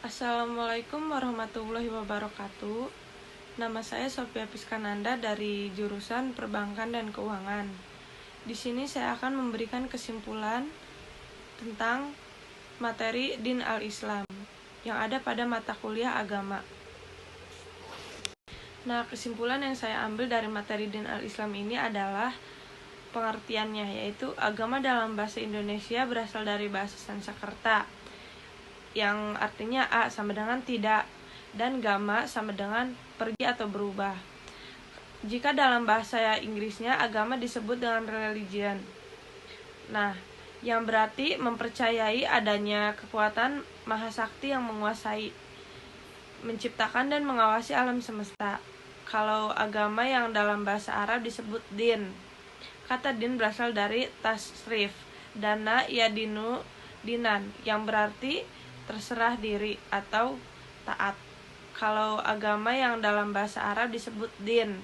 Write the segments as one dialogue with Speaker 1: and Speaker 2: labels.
Speaker 1: Assalamualaikum warahmatullahi wabarakatuh. Nama saya Sophia Piskananda dari jurusan Perbankan dan Keuangan. Di sini saya akan memberikan kesimpulan tentang materi Din al-Islam yang ada pada mata kuliah agama. Nah, kesimpulan yang saya ambil dari materi Din al-Islam ini adalah pengertiannya, yaitu agama dalam bahasa Indonesia berasal dari bahasa Sanskerta yang artinya A sama dengan tidak dan gamma sama dengan pergi atau berubah. Jika dalam bahasa Inggrisnya agama disebut dengan religion. Nah, yang berarti mempercayai adanya kekuatan mahasakti yang menguasai, menciptakan dan mengawasi alam semesta. Kalau agama yang dalam bahasa Arab disebut din. Kata din berasal dari tasrif, dana yadinu dinan, yang berarti terserah diri atau taat. Kalau agama yang dalam bahasa Arab disebut din.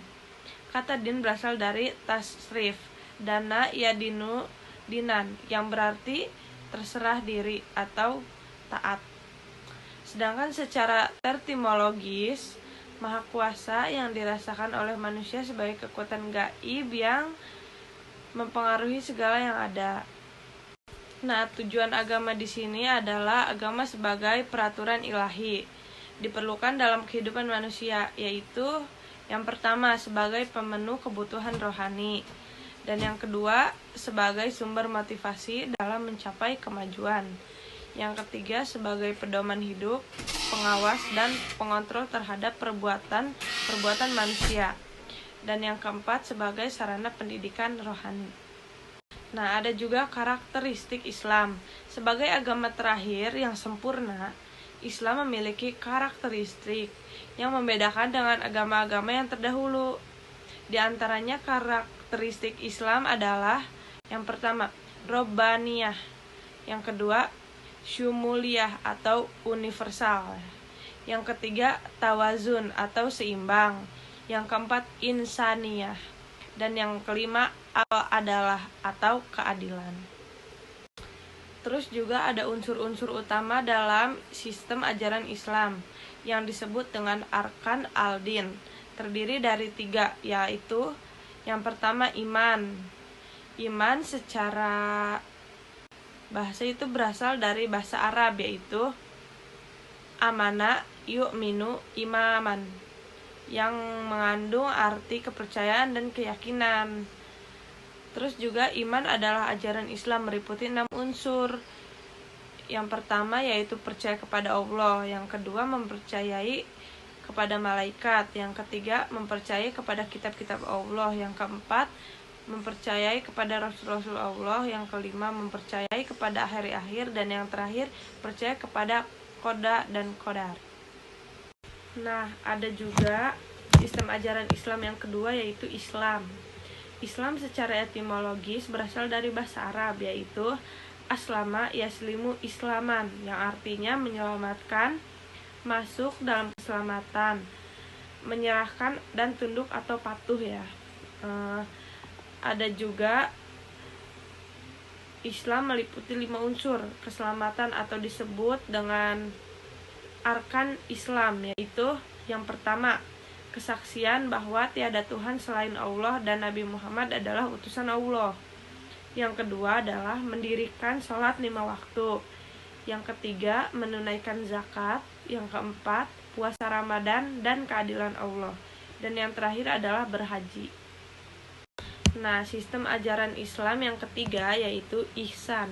Speaker 1: Kata din berasal dari tasrif, dana yadinu dinan, yang berarti terserah diri atau taat. Sedangkan secara tertimologis, maha kuasa yang dirasakan oleh manusia sebagai kekuatan gaib yang mempengaruhi segala yang ada. Nah, tujuan agama di sini adalah agama sebagai peraturan ilahi diperlukan dalam kehidupan manusia, yaitu yang pertama sebagai pemenuh kebutuhan rohani, dan yang kedua sebagai sumber motivasi dalam mencapai kemajuan, yang ketiga sebagai pedoman hidup, pengawas dan pengontrol terhadap perbuatan manusia, dan yang keempat sebagai sarana pendidikan rohani. Nah, ada juga karakteristik Islam. Sebagai agama terakhir yang sempurna, Islam memiliki karakteristik yang membedakan dengan agama-agama yang terdahulu. Di antaranya karakteristik Islam adalah yang pertama, Robbaniyah, yang kedua, Syumuliyah atau universal, yang ketiga, Tawazun atau seimbang, yang keempat, Insaniyah, dan yang kelima, Al-Adalah atau keadilan. Terus juga ada unsur-unsur utama dalam sistem ajaran Islam yang disebut dengan Arkan al-Din. Terdiri dari 3, yaitu yang pertama iman. Iman secara bahasa itu berasal dari bahasa Arab, yaitu amana yu'minu imaman, yang mengandung arti kepercayaan dan keyakinan. Terus juga iman adalah ajaran Islam meliputi 6 unsur. Yang pertama yaitu percaya kepada Allah, yang kedua mempercayai kepada malaikat, yang ketiga mempercayai kepada kitab-kitab Allah, yang keempat mempercayai kepada rasul-rasul Allah, yang kelima mempercayai kepada akhir-akhir, dan yang terakhir percaya kepada qada dan qadar. Nah, ada juga sistem ajaran Islam yang kedua yaitu Islam. Islam secara etimologis berasal dari bahasa Arab, yaitu aslama yaslimu islaman, yang artinya menyelamatkan, masuk dalam keselamatan, menyerahkan dan tunduk atau patuh ya. Ada juga Islam meliputi 5 unsur keselamatan atau disebut dengan Arkan Islam, yaitu yang pertama, kesaksian bahwa tiada Tuhan selain Allah dan Nabi Muhammad adalah utusan Allah. Yang kedua adalah mendirikan sholat 5 waktu. Yang ketiga, menunaikan zakat. Yang keempat, puasa Ramadan dan keadilan Allah. Dan yang terakhir adalah berhaji. Nah, sistem ajaran Islam yang ketiga yaitu ihsan.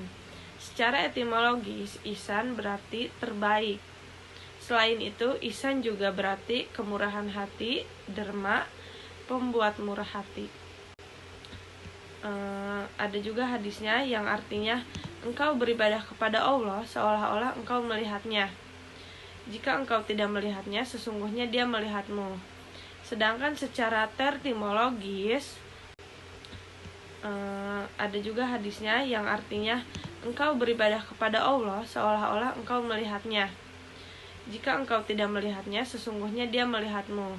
Speaker 1: Secara etimologis, ihsan berarti terbaik. Selain itu, ihsan juga berarti kemurahan hati, derma, pembuat murah hati. Ada juga hadisnya yang artinya engkau beribadah kepada Allah seolah-olah engkau melihatnya. Jika engkau tidak melihatnya, sesungguhnya Dia melihatmu. Sedangkan secara tertimologis, ada juga hadisnya yang artinya engkau beribadah kepada Allah seolah-olah engkau melihatnya. Jika engkau tidak melihatnya, sesungguhnya Dia melihatmu.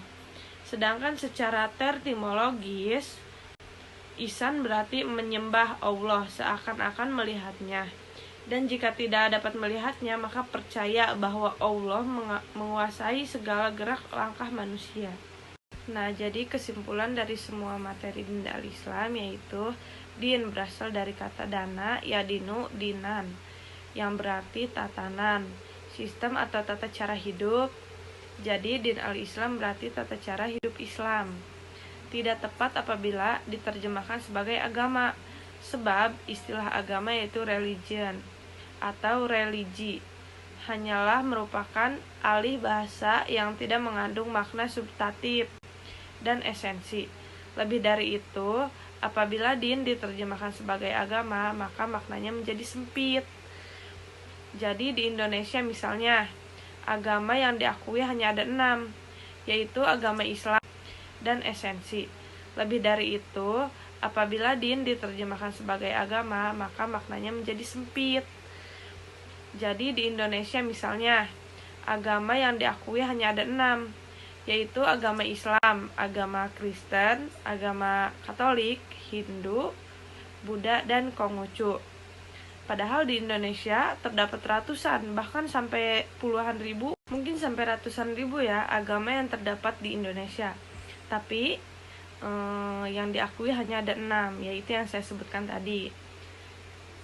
Speaker 1: Sedangkan secara tertimologis, ihsan berarti menyembah Allah seakan-akan melihatnya. Dan jika tidak dapat melihatnya, maka percaya bahwa Allah menguasai segala gerak langkah manusia. Nah, jadi kesimpulan dari semua materi din al-Islam yaitu din berasal dari kata dana, yadinu, dinan, yang berarti tatanan, sistem atau tata cara hidup. Jadi din al-Islam berarti tata cara hidup Islam. Tidak tepat apabila diterjemahkan sebagai agama, sebab istilah agama yaitu religion atau religi hanyalah merupakan alih bahasa yang tidak mengandung makna substantif dan esensi. Lebih dari itu, apabila din diterjemahkan sebagai agama, maka maknanya menjadi sempit. Jadi di Indonesia misalnya, agama yang diakui hanya ada 6, yaitu agama Islam dan esensi. Lebih dari itu, apabila din diterjemahkan sebagai agama, maka maknanya menjadi sempit. Jadi di Indonesia misalnya, agama yang diakui hanya ada 6, yaitu agama Islam, agama Kristen, agama Katolik, Hindu, Buddha, dan Konghucu. Padahal di Indonesia terdapat ratusan, bahkan sampai puluhan ribu, mungkin sampai ratusan ribu ya, agama yang terdapat di Indonesia. Tapi yang diakui hanya ada 6, yaitu yang saya sebutkan tadi.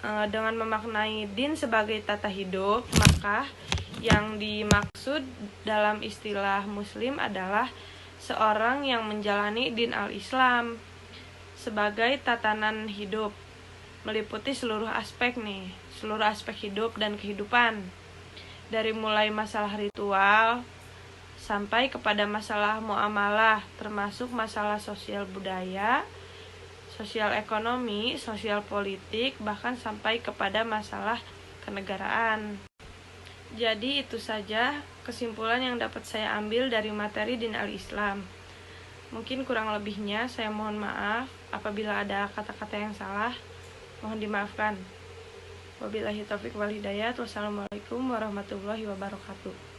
Speaker 1: Dengan memaknai din sebagai tata hidup, maka yang dimaksud dalam istilah muslim adalah seorang yang menjalani din al-Islam sebagai tatanan hidup, meliputi seluruh aspek hidup dan kehidupan, dari mulai masalah ritual sampai kepada masalah muamalah, termasuk masalah sosial budaya, sosial ekonomi, sosial politik, bahkan sampai kepada masalah kenegaraan. Jadi itu saja kesimpulan yang dapat saya ambil dari materi din al-Islam. Mungkin kurang lebihnya saya mohon maaf apabila ada kata-kata yang salah, mohon dimaafkan. Wabillahi taufiq wal hidayah. Wassalamualaikum warahmatullahi wabarakatuh.